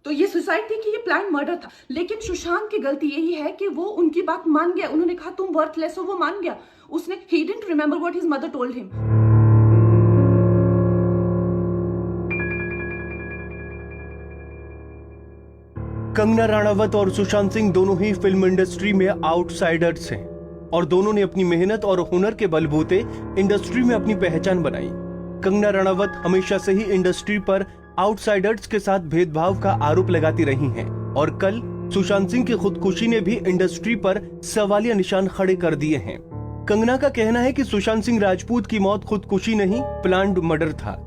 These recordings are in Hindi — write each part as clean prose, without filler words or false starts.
तो ये सुसाइड थी कि ये प्लान मर्डर था। लेकिन सुशांत की गलती यही है कि वो उनकी बात मान गया। उन्होंने कहा तुम वर्थलेस हो, वो मान गया। उसने he didn't remember what his mother told him. Kangana Ranaut और सुशांत सिंह दोनों ही फिल्म इंडस्ट्री में आउटसाइडर्स हैं और दोनों ने अपनी मेहनत और हुनर के बलबूते इंडस्ट्री में अपनी पहचान बनाई। कंगना रणावत हमेशा से ही इंडस्ट्री पर आउटसाइडर्स के साथ भेदभाव का आरोप लगाती रही हैं और कल सुशांत सिंह की खुदकुशी ने भी इंडस्ट्री पर सवालिया निशान खड़े कर दिए हैं। कंगना का कहना है कि सुशांत सिंह राजपूत की मौत खुदकुशी नहीं, प्लान्ड मर्डर था।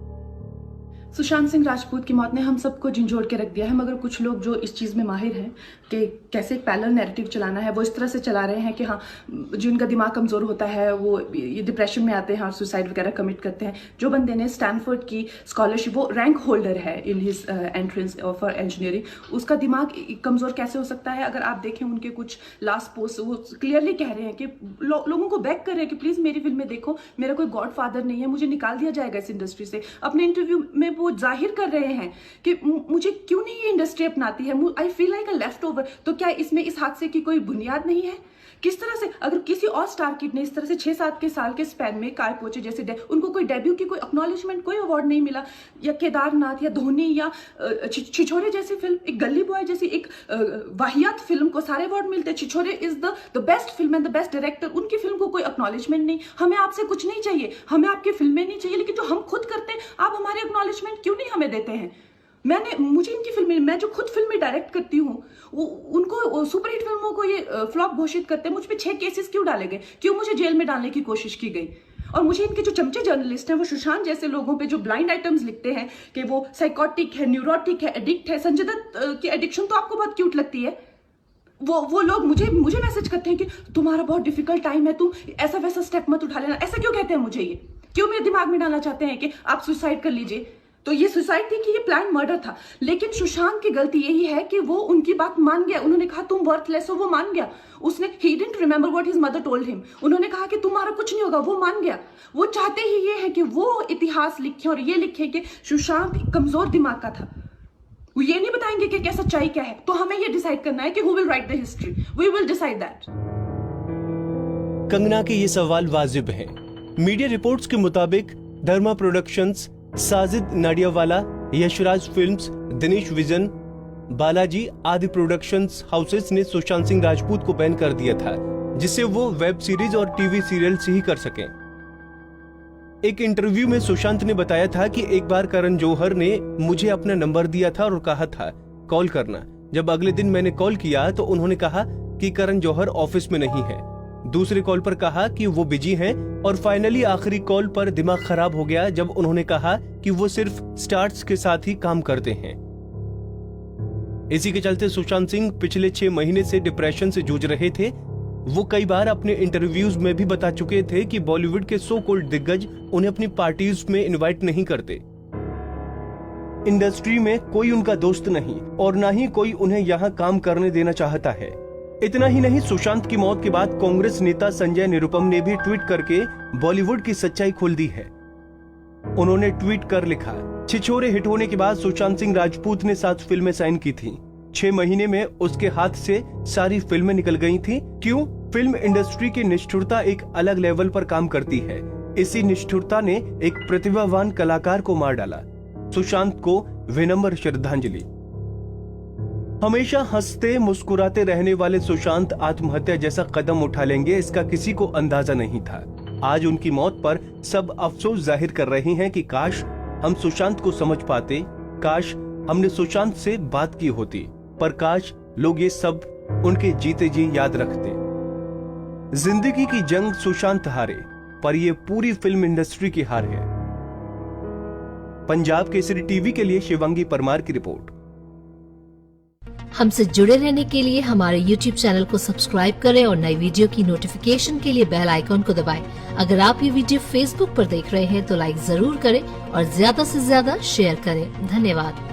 सुशांत सिंह राजपूत की मौत ने हम सबको झंझोड़ के रख दिया है, मगर कुछ लोग जो इस चीज़ में माहिर हैं कि कैसे एक पैरेलल नैरेटिव चलाना है, वो इस तरह से चला रहे हैं कि हाँ, जिनका दिमाग कमज़ोर होता है वो ये डिप्रेशन में आते हैं और सुसाइड वगैरह कमिट करते हैं। जो बंदे ने स्टैनफोर्ड की स्कॉलरशिप, वो रैंक होल्डर है in his entrance for engineering, उसका दिमाग कमज़ोर कैसे हो सकता है? अगर आप देखें उनके कुछ लास्ट पोस्ट, वो क्लियरली कह रहे हैं कि लोगों को बैक कर रहे हैं कि प्लीज़ मेरी फिल्में देखो, मेरा कोई गॉड फादर नहीं है, मुझे निकाल दिया जाएगा इस इंडस्ट्री से। अपने इंटरव्यू में वो जाहिर कर रहे हैं कि मुझे क्यों नहीं ये इंडस्ट्री अपनाती है, I feel like a left over. तो क्या इसमें इस हादसे की कोई बुनियाद नहीं है? किस तरह से अगर किसी और स्टार किड ने इस तरह से 6-7 के साल के स्पैन में काय पोचे जैसे उनको कोई डेब्यू की कोई एक्नॉलेजमेंट, कोई अवार्ड नहीं मिला, या केदारनाथ या धोनी या छिछोरे जैसी फिल्म, एक गली बॉय जैसी एक वाहियात फिल्म को सारे अवार्ड मिलते हैं। Chhichhore is the best film and the best director, उनकी फिल्म को कोई एक्नॉलेजमेंट नहीं। हमें आपसे कुछ नहीं चाहिए, हमें आपकी फिल्में नहीं चाहिए, लेकिन जो हम खुद करते हैं आप हमारे एक्नॉलेजमेंट क्यों नहीं हमें देते हैं? मुझे इनकी फिल्में, मैं जो खुद फिल्में डायरेक्ट करती हूँ, उनको सुपरहिट फिल्मों को ये फ्लॉप घोषित करते हैं। मुझ पे 6 केसेस क्यों डाले गए? क्यों मुझे जेल में डालने की कोशिश की गई? और मुझे इनके जो चमचे जर्नलिस्ट हैं, वो सुशांत जैसे लोगों पे जो ब्लाइंड आइटम्स लिखते हैं कि वो साइकोटिक है, न्यूरोटिक है, एडिक्ट है। संजय दत्त की एडिक्शन तो आपको बहुत क्यूट लगती है। वो लोग मुझे मैसेज करते हैं कि तुम्हारा बहुत डिफिकल्ट टाइम है, तुम ऐसा वैसा स्टेप मत उठा लेना। ऐसा क्यों कहते हैं मुझे? ये क्यों मेरे दिमाग में डालना चाहते हैं कि आप सुसाइड कर लीजिए? तो ये सुसाइड थी कि ये प्लान मर्डर था। लेकिन सुशांत की गलती यही है कि वो उनकी बात मान गया। उन्होंने कहा तुम वर्थलेस हो, वो मान गया। उसने he didn't remember what his mother told him. उन्होंने कहा कि तुम्हारा कुछ नहीं होगा, वो मान गया। वो चाहते ही ये है कि वो इतिहास लिखे और ये लिखे कि सुशांत कमजोर दिमाग का था। वो ये नहीं बताएंगे कि क्या सच्चाई क्या है। तो हमें ये डिसाइड करना है कि who will write the history, we will decide that. Kangana के ये सवाल वाजिब हैं। मीडिया रिपोर्ट्स के मुताबिक धर्मा प्रोडक्शंस, साजिद नाडियावाला, यशराज फिल्म्स, दिनेश विजन, बालाजी आदि प्रोडक्शंस हाउसेस ने सुशांत सिंह राजपूत को बैन कर दिया था, जिससे वो वेब सीरीज और टीवी सीरियल ही कर सकें। एक इंटरव्यू में सुशांत ने बताया था कि एक बार करण जौहर ने मुझे अपना नंबर दिया था और कहा था कॉल करना। जब अगले दिन मैंने कॉल किया तो उन्होंने कहा कि करण जौहर ऑफिस में नहीं है। दूसरे कॉल पर कहा कि वो बिजी हैं और फाइनली आखिरी कॉल पर दिमाग खराब हो गया जब उन्होंने कहा कि वो सिर्फ स्टार्स के साथ ही काम करते हैं। इसी के चलते सुशांत सिंह पिछले 6 महीने से डिप्रेशन से जूझ रहे थे। वो कई बार अपने इंटरव्यूज में भी बता चुके थे कि बॉलीवुड के सो कॉल्ड दिग्गज उन्हें अपनी पार्टीज में इनवाइट नहीं करते। इंडस्ट्री में कोई उनका दोस्त नहीं और ना ही कोई उन्हें यहाँ काम करने देना चाहता है। इतना ही नहीं, सुशांत की मौत के बाद कांग्रेस नेता संजय निरुपम ने भी ट्वीट करके बॉलीवुड की सच्चाई खोल दी है। उन्होंने ट्वीट कर लिखा, छिछोरे हिट होने के बाद सुशांत सिंह राजपूत ने 7 फिल्में साइन की थी। 6 महीने में उसके हाथ से सारी फिल्में निकल गई थी। क्यों? फिल्म इंडस्ट्री की निष्ठुरता एक अलग लेवल पर काम करती है। इसी निष्ठुरता ने एक प्रतिभावान कलाकार को मार डाला। सुशांत को विनम्र श्रद्धांजलि। हमेशा हंसते मुस्कुराते रहने वाले सुशांत आत्महत्या जैसा कदम उठा लेंगे, इसका किसी को अंदाजा नहीं था। आज उनकी मौत पर सब अफसोस जाहिर कर रहे हैं कि काश हम सुशांत को समझ पाते, काश हमने सुशांत से बात की होती, पर काश लोग ये सब उनके जीते जी याद रखते। जिंदगी की जंग सुशांत हारे, पर ये पूरी फिल्म इंडस्ट्री की हार है। पंजाब केसरी टीवी के लिए शिवांगी परमार की रिपोर्ट। हमसे जुड़े रहने के लिए हमारे YouTube चैनल को सब्सक्राइब करें और नई वीडियो की नोटिफिकेशन के लिए बेल आइकॉन को दबाएं। अगर आप ये वीडियो Facebook पर देख रहे हैं तो लाइक जरूर करें और ज्यादा से ज्यादा शेयर करें। धन्यवाद।